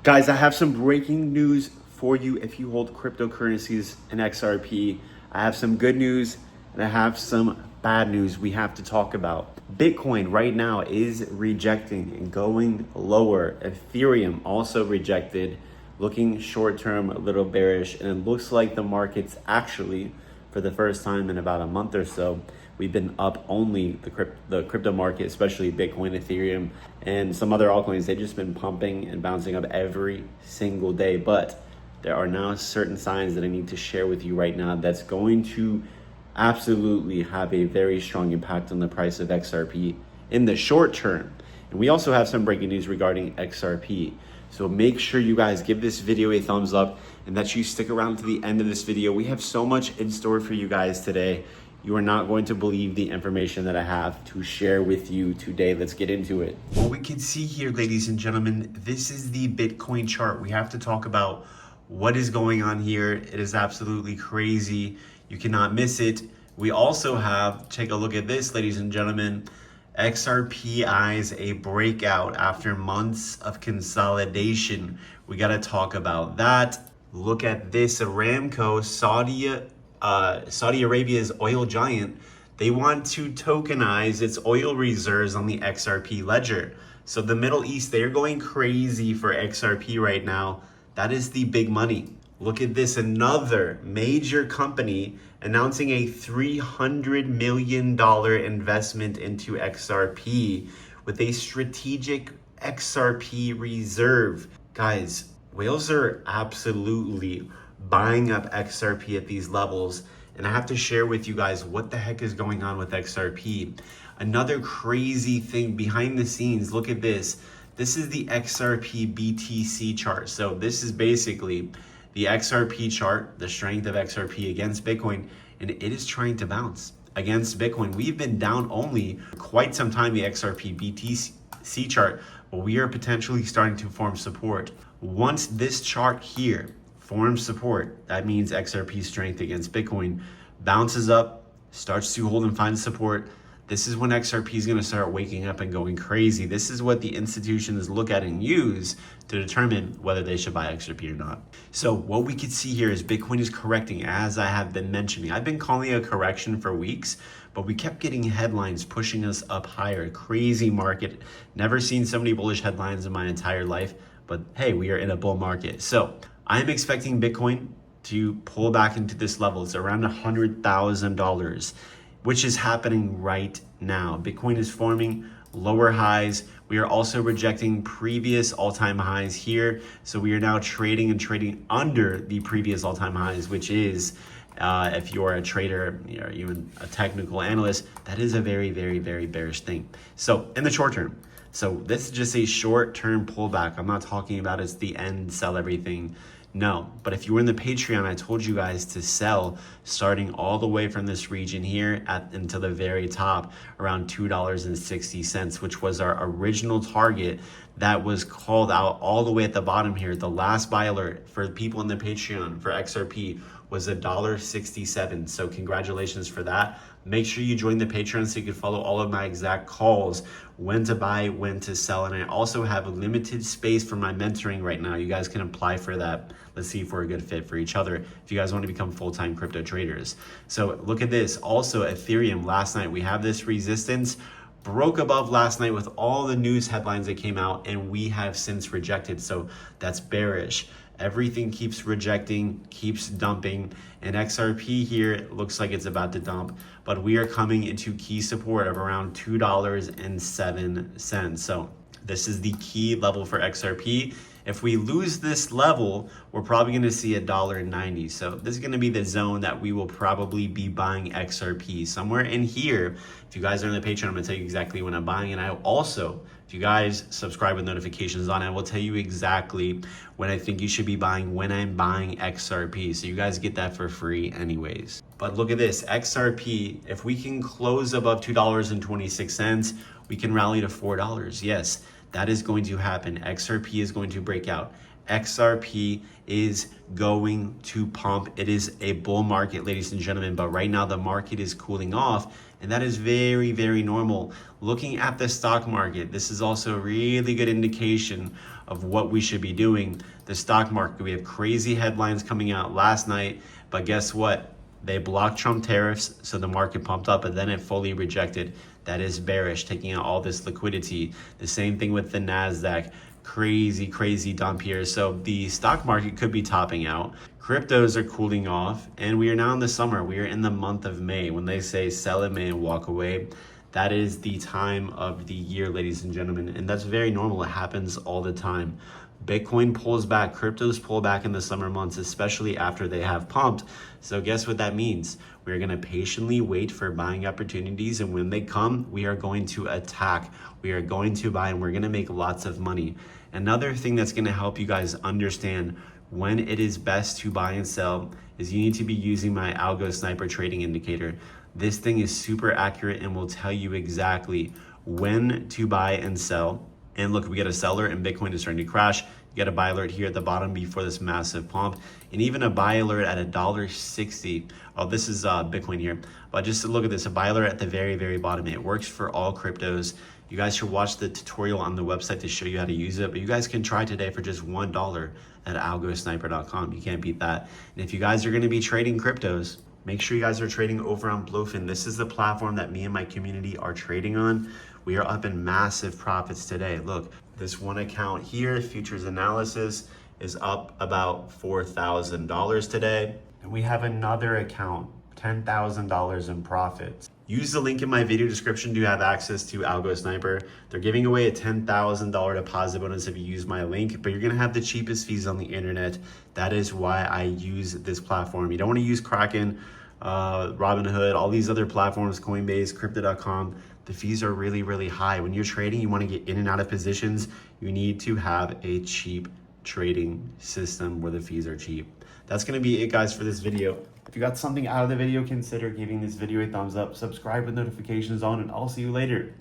Guys, I have some breaking news for you if you hold cryptocurrencies and XRP. I have some good news and I have some bad news we have to talk about. Bitcoin right now is rejecting and going lower. Ethereum also rejected, looking short term a little bearish, and it looks like the market's actually, for the first time in about a month or so, we've been up only the crypto market, especially Bitcoin, Ethereum, and some other altcoins. They've just been pumping and bouncing up every single day. But there are now certain signs that I need to share with you right now that's going to absolutely have a very strong impact on the price of XRP in the short term. And we also have some breaking news regarding XRP. So make sure you guys give this video a thumbs up and that you stick around to the end of this video. We have so much in store for you guys today. You are not going to believe the information that I have to share with you today. Let's get into it. What we can see here, ladies and gentlemen, this is the Bitcoin chart. We have to talk about what is going on here. It is absolutely crazy. You cannot miss it. We also have, take a look at this, ladies and gentlemen, XRP eyes a breakout after months of consolidation. We got to talk about that. Look at this, Aramco, Saudi Arabia's oil giant, they want to tokenize its oil reserves on the XRP ledger. So the Middle East, they're going crazy for XRP right now. That is the big money. Look at this, another major company announcing a $300 million investment into XRP with a strategic XRP reserve. Guys, whales are absolutely buying up XRP at these levels, and I have to share with you guys what the heck is going on with XRP. Another crazy thing behind the scenes, look at this. This is the XRP BTC chart. So this is basically the XRP chart, the strength of XRP against Bitcoin, and it is trying to bounce against Bitcoin. We've been down only for quite some time, the XRP BTC chart, but we are potentially starting to form support. Once this chart here forms support, that means XRP strength against Bitcoin bounces up, starts to hold and find support. This is when XRP is going to start waking up and going crazy. This is what the institutions look at and use to determine whether they should buy XRP or not. So what we can see here is Bitcoin is correcting, as I have been mentioning. I've been calling it a correction for weeks, but we kept getting headlines pushing us up higher. Crazy market. Never seen so many bullish headlines in my entire life, but hey, we are in a bull market. So I'm expecting Bitcoin to pull back into this level. It's around $100,000, which is happening right now. Bitcoin is forming lower highs. We are also rejecting previous all-time highs here. So we are now trading under the previous all-time highs, which is, if you're a trader, or even a technical analyst, that is a very, very, very bearish thing. So in the short term, so this is just a short-term pullback. I'm not talking about it's the end, sell everything. No, but if you were in the Patreon, I told you guys to sell starting all the way from this region here into the very top, around $2.60, which was our original target that was called out all the way at the bottom here. The last buy alert for people in the Patreon for XRP was $1.67. So congratulations for that. Make sure you join the Patreon so you can follow all of my exact calls, when to buy, when to sell. And I also have a limited space for my mentoring right now. You guys can apply for that. Let's see if we're a good fit for each other if you guys want to become full-time crypto traders. So look at this. Also, Ethereum, last night we have this resistance, broke above last night with all the news headlines that came out, and we have since rejected. So that's bearish. Everything keeps rejecting, keeps dumping, and XRP here looks like it's about to dump, but we are coming into key support of around $2.07. So this is the key level for XRP. If we lose this level, we're probably going to see $1.90. So this is going to be the zone that we will probably be buying XRP. Somewhere in here, if you guys are on the Patreon, I'm going to tell you exactly when I'm buying. And I also, if you guys subscribe with notifications on, I will tell you exactly when I think you should be buying, when I'm buying XRP. So you guys get that for free anyways. But look at this, XRP, if we can close above $2.26, we can rally to $4. Yes, that is going to happen. XRP is going to break out. XRP is going to pump. It is a bull market, ladies and gentlemen, but right now the market is cooling off, and that is very, very normal. Looking at the stock market, this is also a really good indication of what we should be doing. The stock market, we have crazy headlines coming out last night, but guess what? They blocked Trump tariffs, so the market pumped up, and then it fully rejected. That is bearish, taking out all this liquidity. The same thing with the NASDAQ. Crazy dump here. So the stock market could be topping out. Cryptos are cooling off, and we are now in the summer. We are in the month of May. When they say sell in May and walk away, that is the time of the year, ladies and gentlemen, and that's very normal. It happens all the time. Bitcoin pulls back, cryptos pull back in the summer months, especially after they have pumped. So guess what that means? We're going to patiently wait for buying opportunities, and when they come, we are going to attack. We are going to buy, and we're going to make lots of money. Another thing that's going to help you guys understand when it is best to buy and sell is you need to be using my ALGOSNIPER trading indicator. This thing is super accurate and will tell you exactly when to buy and sell. And look, we got a seller and Bitcoin is starting to crash. You got a buy alert here at the bottom before this massive pump, and even a buy alert at $1.60. Oh, this is Bitcoin here. But just look at this, a buy alert at the very bottom. It works for all cryptos. You guys should watch the tutorial on the website to show you how to use it, but you guys can try today for just $1 at algosniper.com. You can't beat that. And if you guys are going to be trading cryptos, make sure you guys are trading over on Blowfin. This is the platform that me and my community are trading on. We are up in massive profits today. Look, this one account here, futures analysis, is up about $4,000 today. And we have another account, $10,000 in profits. Use the link in my video description to have access to ALGOSNIPER. They're giving away a $10,000 deposit bonus if you use my link, but you're gonna have the cheapest fees on the internet. That is why I use this platform. You don't wanna use Kraken, Robinhood, all these other platforms, Coinbase, Crypto.com. The fees are really high. When you're trading, you wanna get in and out of positions, you need to have a cheap trading system where the fees are cheap. That's gonna be it, guys, for this video. If you got something out of the video, consider giving this video a thumbs up, subscribe with notifications on, and I'll see you later.